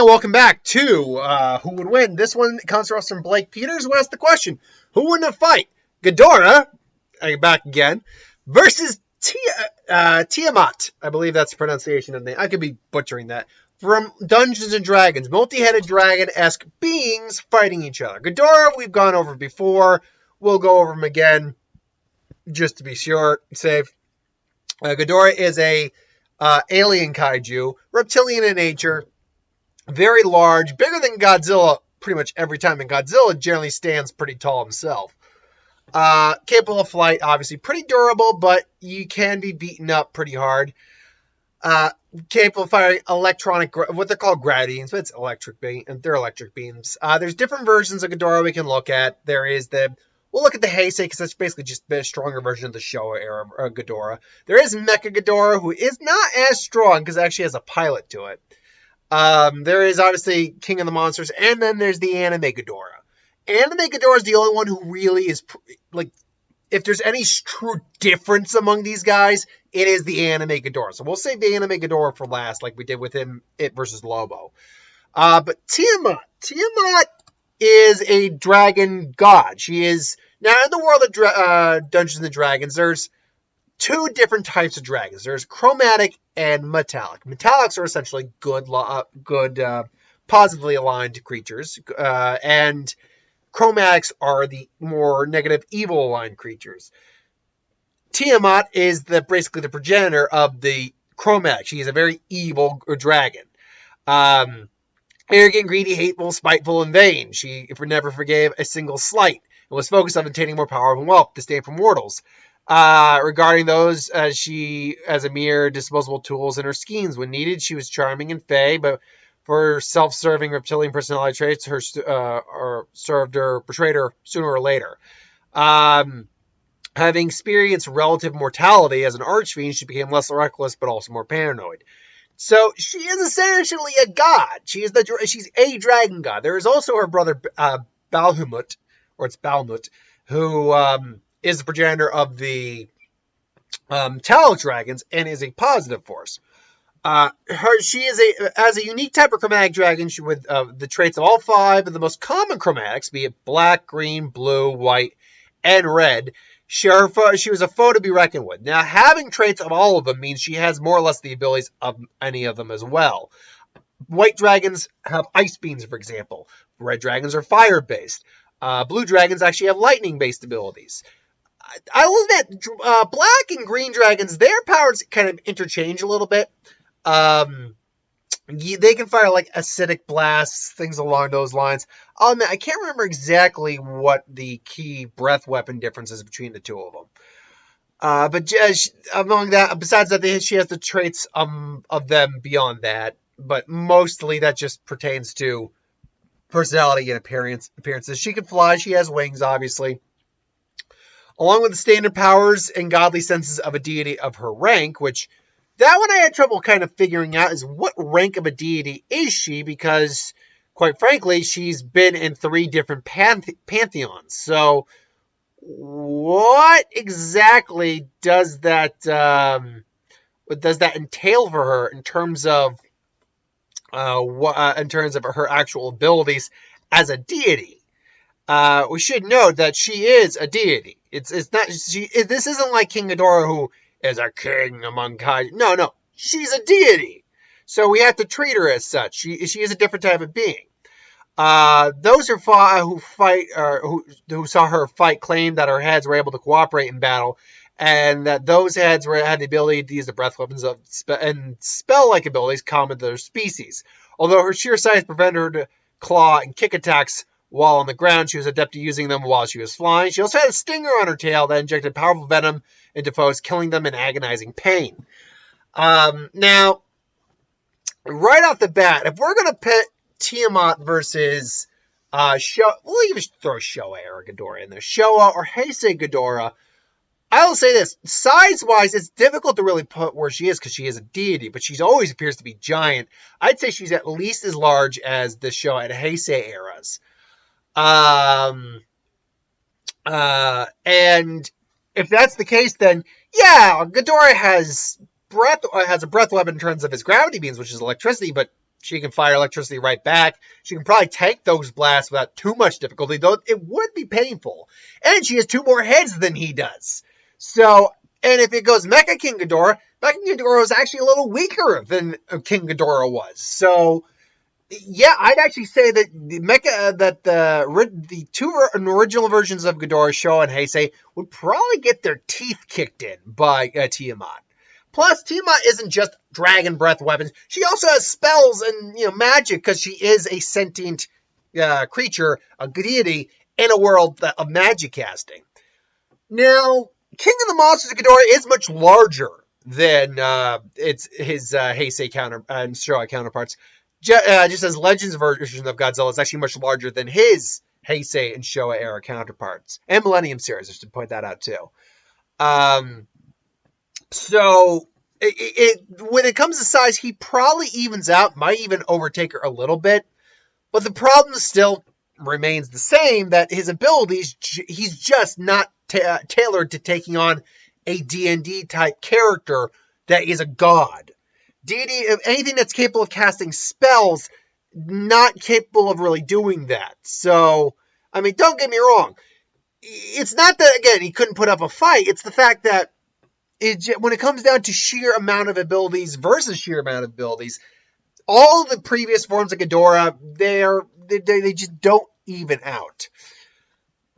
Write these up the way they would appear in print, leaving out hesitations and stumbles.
And welcome back to Who Would Win. This one comes to us from Blake Peters, who asked the question, who won a fight? Ghidorah, back again, versus Tiamat. I believe that's the pronunciation of the name. I could be butchering that. From Dungeons & Dragons, multi-headed dragon-esque beings fighting each other. Ghidorah, we've gone over before. We'll go over him again, just to be short and safe. Ghidorah is a alien kaiju, reptilian in nature, very large, bigger than Godzilla pretty much every time, and Godzilla generally stands pretty tall himself. Capable of flight, obviously pretty durable, but you can be beaten up pretty hard. Capable of firing electronic, what they're called gradients, but it's electric beam, and they're electric beams. There's different versions of Ghidorah we can look at. We'll look at the Heisei, because that's basically just a stronger version of the Showa era of Ghidorah. There is Mecha Ghidorah, who is not as strong, because it actually has a pilot to it. There is obviously King of the Monsters, and then there's the Anime Ghidorah. Anime Ghidorah is the only one who really is, if there's any true difference among these guys, it is the Anime Ghidorah. So we'll save the Anime Ghidorah for last, like we did with it versus Lobo. But Tiamat is a dragon god. She is, now in the world of Dungeons & Dragons, there's two different types of dragons. There's chromatic and metallic. Metallics are essentially good, positively aligned creatures, and chromatics are the more negative, evil aligned creatures. Tiamat is basically the progenitor of the chromatic. She is a very evil dragon. Arrogant, greedy, hateful, spiteful, and vain. She never forgave a single slight and was focused on obtaining more power and wealth to stand from mortals. Regarding those, she as a mere disposable tools in her schemes. When needed, she was charming and fey, but for self-serving reptilian personality traits, betrayed her sooner or later. Having experienced relative mortality as an archfiend, she became less reckless, but also more paranoid. So she is essentially a god. She's a dragon god. There is also her brother Balhumut, or it's Balmut, who is the progenitor of the metallic dragons and is a positive force. She is as a unique type of chromatic dragon with the traits of all five of the most common chromatics, be it black, green, blue, white, and red. She was a foe to be reckoned with. Now, having traits of all of them means she has more or less the abilities of any of them as well. White dragons have ice beams, for example. Red dragons are fire-based. Blue dragons actually have lightning-based abilities. I will admit, black and green dragons, their powers kind of interchange a little bit. They can fire like acidic blasts, things along those lines. I'll admit, I can't remember exactly what the key breath weapon difference is between the two of them. But among that, besides that, she has the traits of them beyond that. But mostly that just pertains to personality and appearances. She can fly. She has wings, obviously. Along with the standard powers and godly senses of a deity of her rank, which that one I had trouble kind of figuring out is what rank of a deity is she, because, quite frankly, she's been in 3 different pantheons. So, what exactly does that entail for her in terms of her actual abilities as a deity? We should note that she is a deity. This isn't like King Ghidorah, who is a king among kaiju. No, she's a deity, so we have to treat her as such. She is a different type of being. Those who saw her fight claimed that her heads were able to cooperate in battle, and that those heads had the ability to use the breath weapons and spell-like abilities common to their species. Although her sheer size prevented her to claw and kick attacks while on the ground, she was adept at using them while she was flying. She also had a stinger on her tail that injected powerful venom into foes, killing them in agonizing pain. Now, right off the bat, if we're going to pit Tiamat versus we'll even throw Showa or Ghidorah in there. Showa or Heisei Ghidorah. I will say this, size-wise, it's difficult to really put where she is because she is a deity, but she always appears to be giant. I'd say she's at least as large as the Showa and Heisei eras. And if that's the case, then yeah, Ghidorah has a breath weapon in terms of his gravity beams, which is electricity, but She can fire electricity right back. She can probably tank those blasts without too much difficulty, though it would be painful. And she has 2 more heads than he does. So, and if it goes Mecha King Ghidorah, Mecha King Ghidorah is actually a little weaker than King Ghidorah was. So, yeah, I'd actually say that the 2 original versions of Ghidorah, Showa and Heisei, would probably get their teeth kicked in by Tiamat. Plus, Tiamat isn't just dragon breath weapons. She also has spells and magic because she is a sentient creature, a deity in a world of magic casting. Now, King of the Monsters Ghidorah is much larger than his Heisei and Showa counterparts. Just as Legends version of Godzilla is actually much larger than his Heisei and Showa era counterparts. And Millennium series, I should point that out too. So, when it comes to size, he probably evens out, might even overtake her a little bit. But the problem still remains the same, that his abilities, he's just not tailored to taking on a D&D type character that is a god. Deity, anything that's capable of casting spells, not capable of really doing that. So, I mean, don't get me wrong. It's not that, again, he couldn't put up a fight. It's the fact that when it comes down to sheer amount of abilities versus sheer amount of abilities, all the previous forms of Ghidorah, they just don't even out.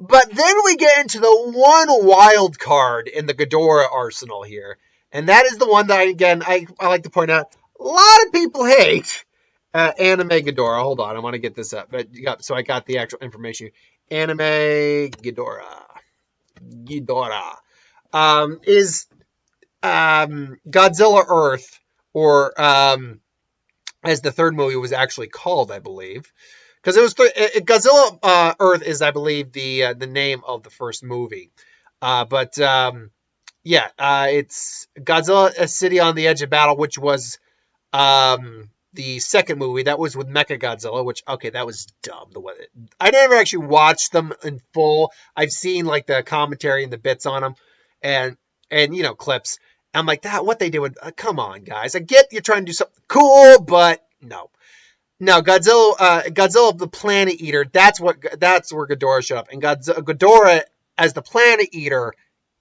But then we get into the one wild card in the Ghidorah arsenal here. And that is the one that, I like to point out, a lot of people hate. Anime Ghidorah. Hold on, I want to get this up. So I got the actual information here. Anime Ghidorah. Is Godzilla Earth, or as the third movie was actually called, I believe. Because it was Godzilla Earth is, I believe, the name of the first movie. It's Godzilla, A City on the Edge of Battle, which was the second movie. That was with Mechagodzilla, which, okay, that was dumb. I never actually watched them in full. I've seen like the commentary and the bits on them, and clips. I'm like, what they did? Come on, guys. I get you're trying to do something cool, but no. No, Godzilla the Planet Eater, that's where Ghidorah showed up. And Ghidorah as the Planet Eater,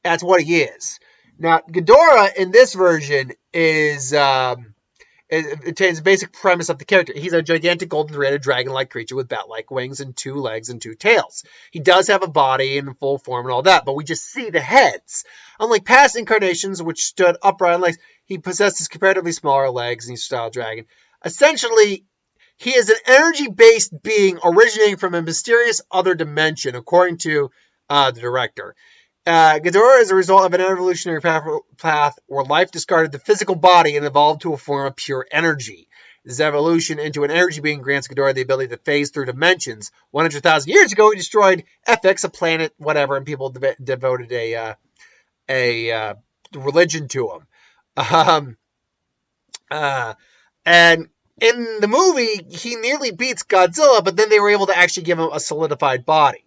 that's what he is. Now, Ghidorah in this version is it contains the basic premise of the character. He's a gigantic golden threaded dragon-like creature with bat-like wings and 2 legs and 2 tails. He does have a body in full form and all that, but we just see the heads. Unlike past incarnations, which stood upright on legs, he possesses comparatively smaller legs and he's a style dragon. Essentially, he is an energy-based being originating from a mysterious other dimension, according to the director. Ghidorah is a result of an evolutionary path where life discarded the physical body and evolved to a form of pure energy. This evolution into an energy being grants Ghidorah the ability to phase through dimensions. 100,000 years ago, he destroyed FX, a planet, whatever, and people devoted a religion to him. And in the movie, he nearly beats Godzilla, but then they were able to actually give him a solidified body.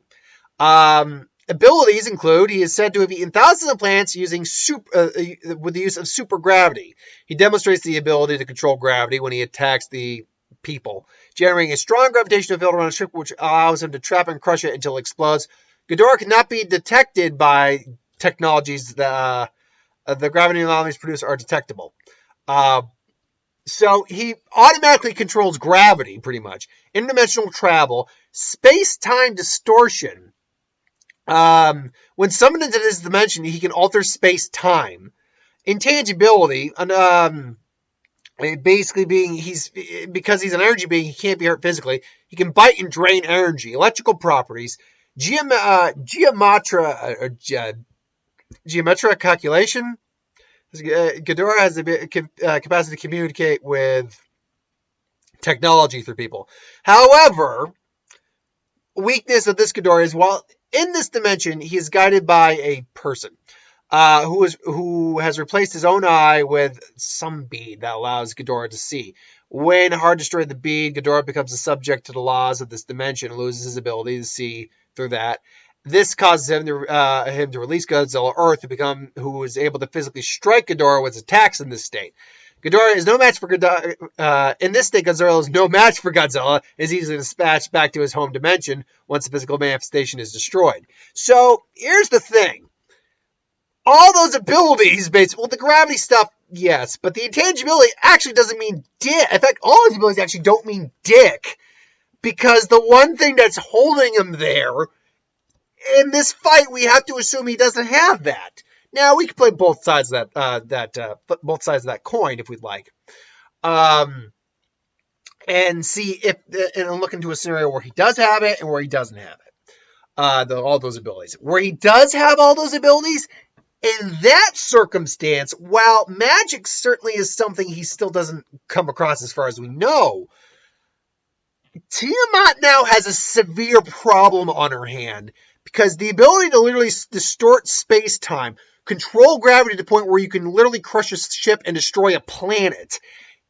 Abilities include, he is said to have eaten thousands of plants with the use of super gravity. He demonstrates the ability to control gravity when he attacks the people, generating a strong gravitational field around a ship which allows him to trap and crush it until it explodes. Ghidorah cannot be detected by technologies that the gravity anomalies produced are detectable. So he automatically controls gravity, pretty much. Interdimensional travel, space-time distortion. When summoned into this dimension, he can alter space-time. Intangibility, basically because he's an energy being, he can't be hurt physically. He can bite and drain energy. Electrical properties, geometria calculation. Ghidorah has the capacity to communicate with technology through people. However, weakness of this Ghidorah is, while in this dimension, he is guided by a person who has replaced his own eye with some bead that allows Ghidorah to see. When hard destroyed the bead, Ghidorah becomes a subject to the laws of this dimension and loses his ability to see through that. This causes him to release Godzilla Earth, who is able to physically strike Ghidorah with attacks in this state. Ghidorah is no match for Godzilla. In this state, Godzilla is no match for Godzilla. Is easily dispatched back to his home dimension once the physical manifestation is destroyed. So here's the thing: all those abilities, basically, well, the gravity stuff, yes, but the intangibility actually doesn't mean dick. In fact, all his abilities actually don't mean dick, because the one thing that's holding him there in this fight, we have to assume he doesn't have that. Now we can play both sides of both sides of that coin if we'd like, and see if and look into a scenario where he does have it and where he doesn't have it. All those abilities. Where he does have all those abilities, in that circumstance, while magic certainly is something he still doesn't come across as far as we know, Tiamat now has a severe problem on her hand, because the ability to literally distort space-time, control gravity to the point where you can literally crush a ship and destroy a planet,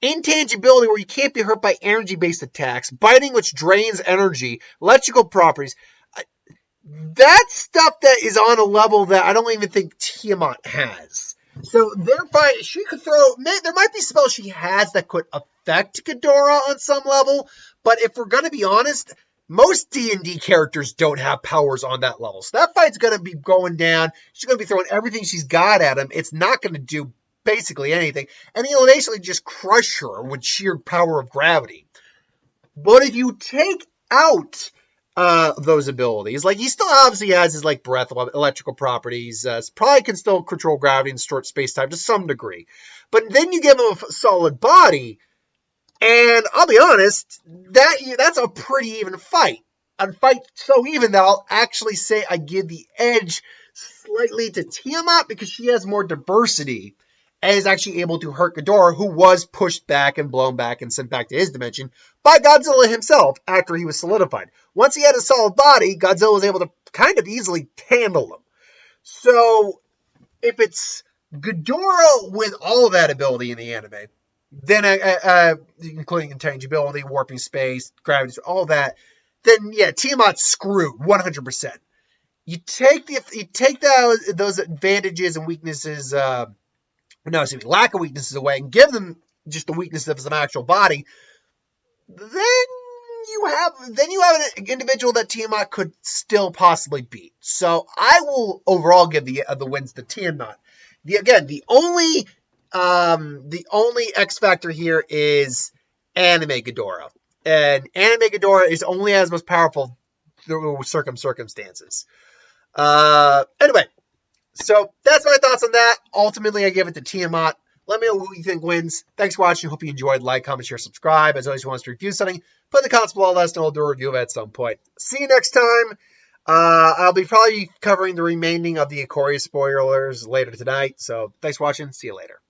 intangibility where you can't be hurt by energy-based attacks, biting which drains energy, electrical properties, that's stuff that is on a level that I don't even think Tiamat has. So thereby, she could there might be spells she has that could affect Ghidorah on some level, but if we're going to be honest, most D&D characters don't have powers on that level. So that fight's going to be going down. She's going to be throwing everything she's got at him. It's not going to do basically anything. And he'll basically just crush her with sheer power of gravity. But if you take out those abilities, like he still obviously has his like breath, electrical properties, probably can still control gravity and distort space-time to some degree. But then you give him a solid body, and I'll be honest, that's a pretty even fight. A fight so even that I'll actually say I give the edge slightly to Tiamat because she has more diversity and is actually able to hurt Ghidorah, who was pushed back and blown back and sent back to his dimension by Godzilla himself after he was solidified. Once he had a solid body, Godzilla was able to kind of easily handle him. So if it's Ghidorah with all of that ability in the anime, then including intangibility, warping space, gravity, all that, then yeah, Tiamat's screwed 100%. You take those advantages and weaknesses, lack of weaknesses away, and give them just the weakness of some actual body, then you have an individual that Tiamat could still possibly beat. So I will overall give the wins to Tiamat. The only X factor here is anime Ghidorah. And anime Ghidorah is only as most powerful through circumstances. Anyway, so that's my thoughts on that. Ultimately, I give it to Tiamat. Let me know who you think wins. Thanks for watching. Hope you enjoyed. Like, comment, share, subscribe. As always, if you want us to review something, put in the comments below. Let us know. We'll do a review of it at some point. See you next time. I'll be probably covering the remaining of the Ikoria spoilers later tonight. So thanks for watching. See you later.